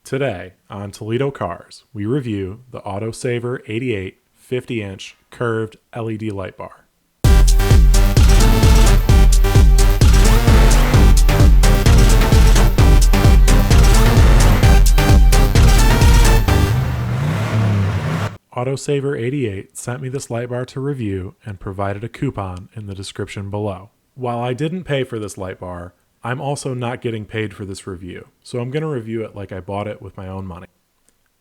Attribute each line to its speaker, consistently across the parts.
Speaker 1: Today on Toledo Cars, we review the Autosaver88 50-inch curved LED light bar. Autosaver88 sent me this light bar to review and provided a coupon in the description below. While I didn't pay for this light bar, I'm also not getting paid for this review, so I'm going to review it like I bought it with my own money.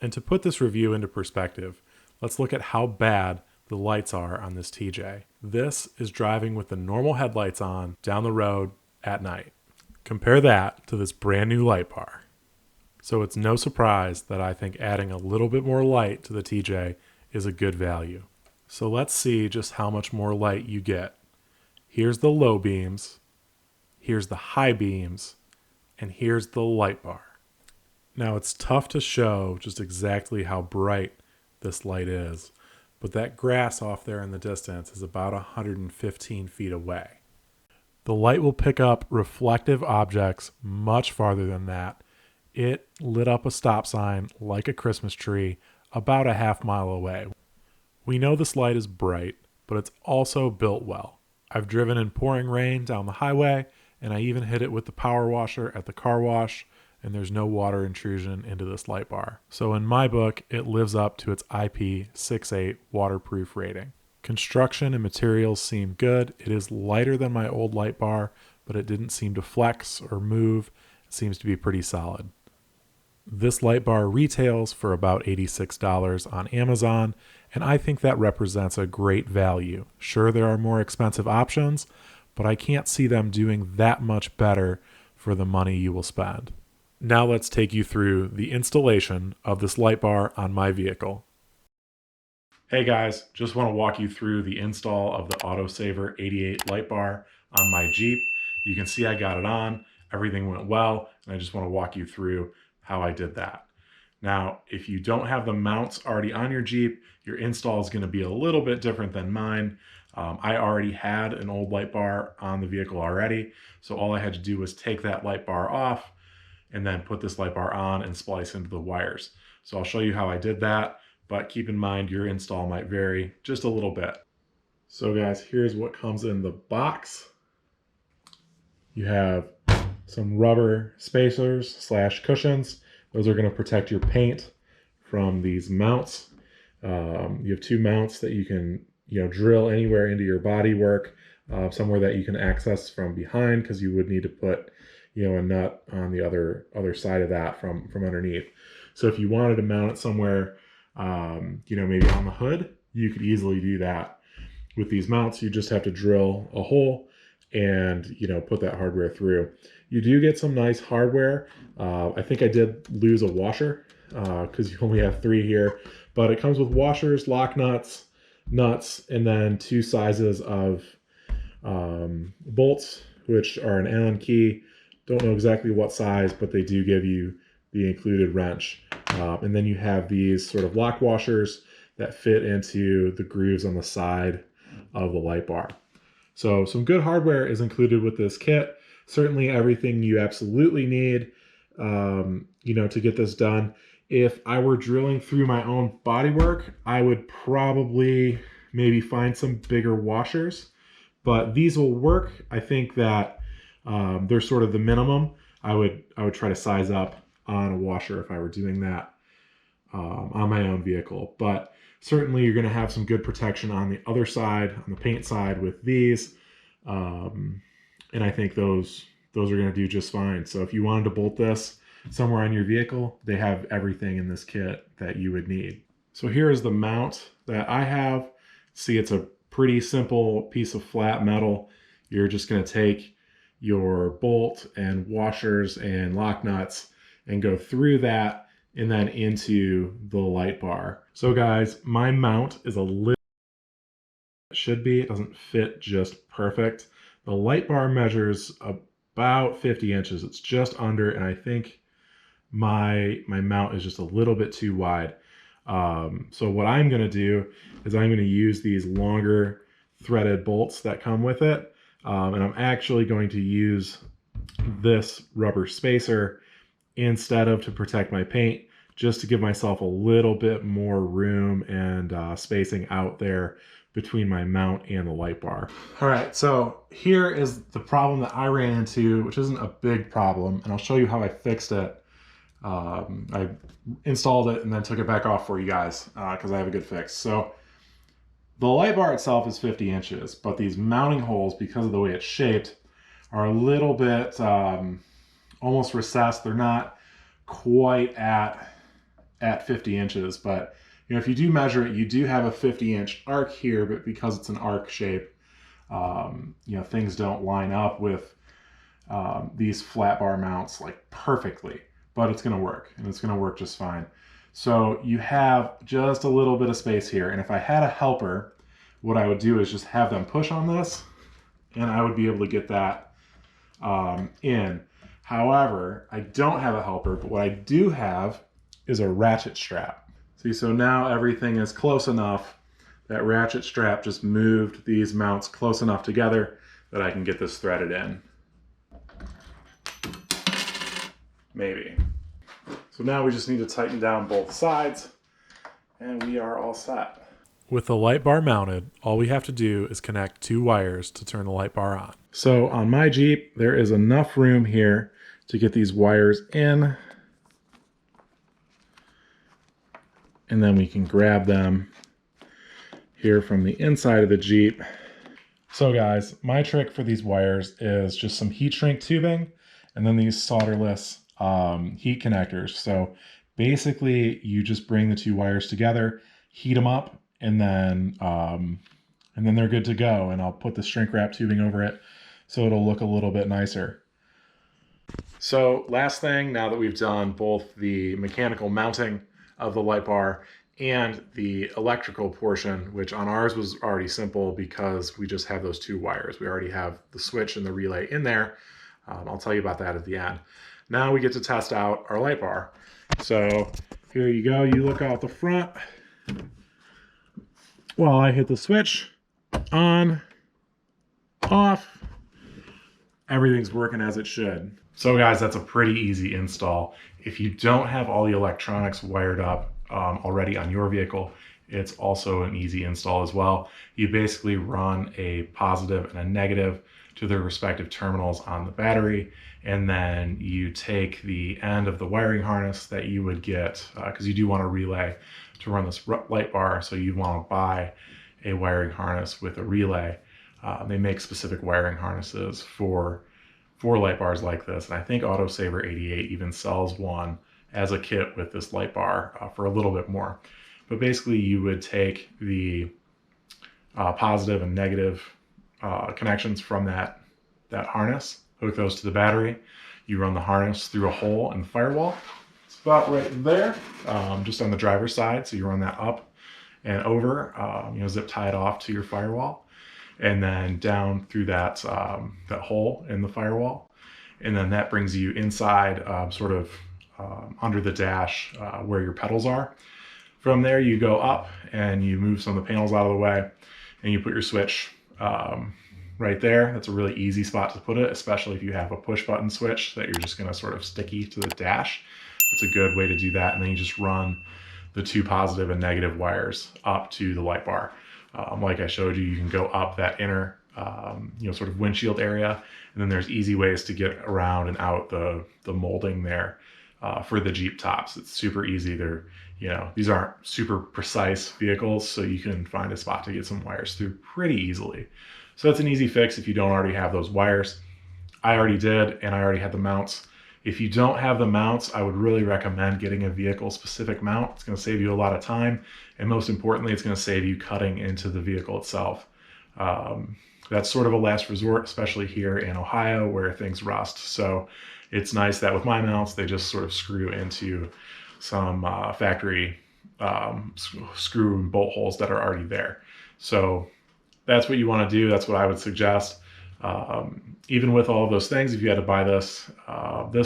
Speaker 1: And to put this review into perspective, let's look at how bad the lights are on this TJ. This is driving with the normal headlights on down the road at night. Compare that to this brand new light bar. So it's no surprise that I think adding a little bit more light to the TJ is a good value. So let's see just how much more light you get. Here's the low beams. Here's the high beams, and here's the light bar. Now it's tough to show just exactly how bright this light is, but that grass off there in the distance is about 115 feet away. The light will pick up reflective objects much farther than that. It lit up a stop sign like a Christmas tree about a half-mile away. We know this light is bright, but it's also built well. I've driven in pouring rain down the highway, and I even hit it with the power washer at the car wash, and there's no water intrusion into this light bar. So in my book, it lives up to its IP68 waterproof rating. Construction and materials seem good. It is lighter than my old light bar, but it didn't seem to flex or move. It seems to be pretty solid. This light bar retails for about $86 on Amazon, and I think that represents a great value. Sure, there are more expensive options, but I can't see them doing that much better for the money you will spend. Now let's take you through the installation of this light bar on my vehicle. Hey guys, just want to walk you through the install of the Autosaver88 light bar on my Jeep. You can see I got it on, everything went well, and I just want to walk you through how I did that. Now, if you don't have the mounts already on your Jeep, your install is going to be a little bit different than mine. I already had an old light bar on the vehicle already, so all I had to do was take that light bar off and then put this light bar on and splice into the wires. So I'll show you how I did that, but keep in mind your install might vary just a little bit. So guys, here's what comes in the box. You have some rubber spacers / cushions. Those are going to protect your paint from these mounts. You have two mounts that you can drill anywhere into your bodywork, somewhere that you can access from behind, because you would need to put a nut on the other side of that from underneath. So if you wanted to mount it somewhere, maybe on the hood, you could easily do that. With these mounts, you just have to drill a hole and put that hardware through. You do get some nice hardware. I think I did lose a washer because you only have 3 here, but it comes with washers, lock nuts, and then 2 sizes of bolts, which are an Allen key. Don't know exactly what size, but they do give you the included wrench. And then you have these sort of lock washers that fit into the grooves on the side of the light bar. So some good hardware is included with this kit. Certainly everything you absolutely need, to get this done. If I were drilling through my own bodywork, I would probably maybe find some bigger washers, but these will work. I think that they're sort of the minimum. I would try to size up on a washer if I were doing that on my own vehicle. But certainly you're going to have some good protection on the other side, on the paint side with these. And I think those are going to do just fine. So if you wanted to bolt this somewhere on your vehicle, they have everything in this kit that you would need. So here is the mount that I have. See, it's a pretty simple piece of flat metal. You're just going to take your bolt and washers and lock nuts and go through that and then into the light bar. So guys, my mount is a little, it should be, it doesn't fit just perfect. The light bar measures about 50 inches. It's just under, and I think my mount is just a little bit too wide. So what I'm going to do is I'm going to use these longer threaded bolts that come with it. And I'm actually going to use this rubber spacer instead of to protect my paint, just to give myself a little bit more room and spacing out there between my mount and the light bar. All right, so here is the problem that I ran into, which isn't a big problem, and I'll show you how I fixed it. I installed it and then took it back off for you guys because I have a good fix. So the light bar itself is 50 inches, but these mounting holes, because of the way it's shaped, are a little bit almost recessed. They're not quite at 50 inches, but you know, if you do measure it, you do have a 50-inch arc here, but because it's an arc shape, you know, things don't line up with these flat bar mounts like perfectly, but it's going to work, and it's going to work just fine. So you have just a little bit of space here, and if I had a helper, what I would do is just have them push on this, and I would be able to get that in. However, I don't have a helper, but what I do have is a ratchet strap. See, so now everything is close enough. That ratchet strap just moved these mounts close enough together that I can get this threaded in. Maybe. So now we just need to tighten down both sides, and we are all set. With the light bar mounted, all we have to do is connect 2 wires to turn the light bar on. So on my Jeep, there is enough room here to get these wires in, and then we can grab them here from the inside of the Jeep. So guys, my trick for these wires is just some heat shrink tubing and then these solderless heat connectors. So basically you just bring the 2 wires together, heat them up, and then they're good to go. And I'll put the shrink wrap tubing over it so it'll look a little bit nicer. So last thing, now that we've done both the mechanical mounting of the light bar and the electrical portion, which on ours was already simple because we just have those 2 wires. We already have the switch and the relay in there. I'll tell you about that at the end. Now we get to test out our light bar. So here you go. You look out the front while I hit the switch. On, off. Everything's working as it should. So guys, that's a pretty easy install. If you don't have all the electronics wired up already on your vehicle, it's also an easy install as well. You basically run a positive and a negative to their respective terminals on the battery, and then you take the end of the wiring harness that you would get, because you do want a relay to run this light bar, so you want to buy a wiring harness with a relay. They make specific wiring harnesses for light bars like this, and I think Autosaver88 even sells one as a kit with this light bar for a little bit more. But basically you would take the positive and negative connections from that harness, hook those to the battery. You run the harness through a hole in the firewall. It's about right there, just on the driver's side. So you run that up and over, zip tie it off to your firewall, and then down through that hole in the firewall. And then that brings you inside, under the dash where your pedals are. From there you go up and you move some of the panels out of the way, and you put your switch right there. That's a really easy spot to put it, especially if you have a push button switch that you're just going to sort of sticky to the dash. It's a good way to do that. And then you just run the 2 positive and negative wires up to the light bar. Like I showed you, you can go up that inner sort of windshield area, and then there's easy ways to get around and out the molding there for the Jeep tops. It's super easy. These aren't super precise vehicles, so you can find a spot to get some wires through pretty easily. So that's an easy fix if you don't already have those wires. I already did, and I already had the mounts. If you don't have the mounts, I would really recommend getting a vehicle specific mount. It's going to save you a lot of time, and most importantly, it's going to save you cutting into the vehicle itself. That's sort of a last resort, especially here in Ohio where things rust. So it's nice that with my mounts, they just sort of screw into some factory screw and bolt holes that are already there. So that's what you want to do. That's what I would suggest. Even with all of those things, if you had to buy this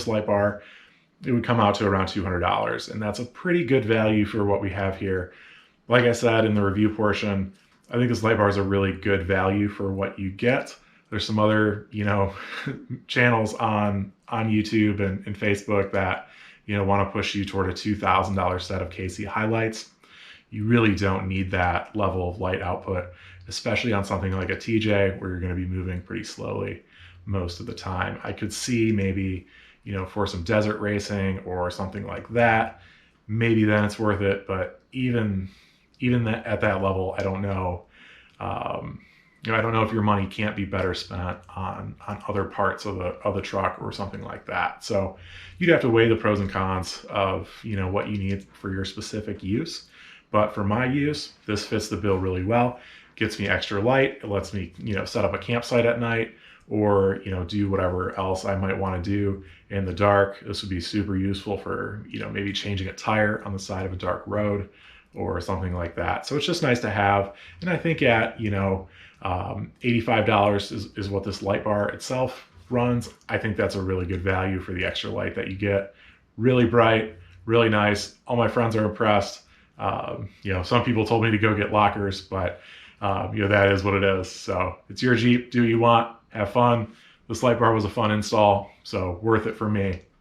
Speaker 1: light bar, it would come out to around $200. And that's a pretty good value for what we have here. Like I said in the review portion, I think this light bar is a really good value for what you get. There's some other, channels on YouTube and Facebook that, want to push you toward a $2,000 set of KC highlights. You really don't need that level of light output, especially on something like a TJ where you're going to be moving pretty slowly most of the time. I could see maybe, for some desert racing or something like that, maybe then it's worth it. But even at that level, I don't know. I don't know if your money can't be better spent on other parts of the truck or something like that. So you'd have to weigh the pros and cons of what you need for your specific use. But for my use, this fits the bill really well. Gets me extra light. It lets me set up a campsite at night, or do whatever else I might want to do in the dark. This would be super useful for maybe changing a tire on the side of a dark road or something like that. So it's just nice to have. And I think at $85 is what this Lightbar itself runs. I think that's a really good value for the extra light that you get. Really bright, really nice. All my friends are impressed. Some people told me to go get lockers, but that is what it is. So it's your Jeep. Do what you want. Have fun. This Lightbar was a fun install, so worth it for me.